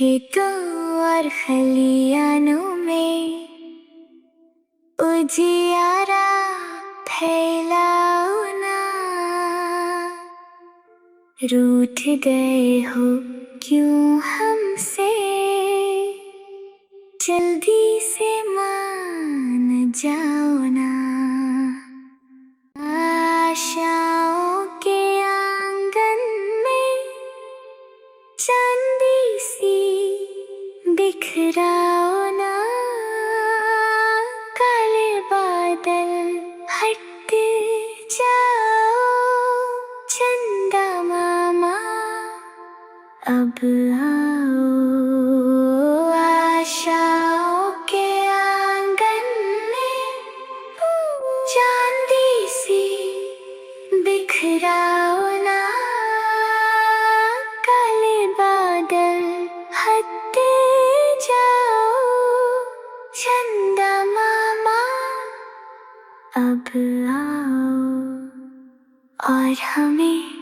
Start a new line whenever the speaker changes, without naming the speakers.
खेतों और खलियानों में उजियारा फैलाओ ना। रूठ गए हो क्यों हमसे, जल्दी से मान जाओ ना। आशाओं के आंगन में चांदी सी बिखराओ ना। काले बादल हट जाओ, चंदा मामा अब आओ। आशाओं के आंगन में चांदी सी बिखराओ ना। काले बादल हट जाओ, चंदा मामा अब आओ। और हमें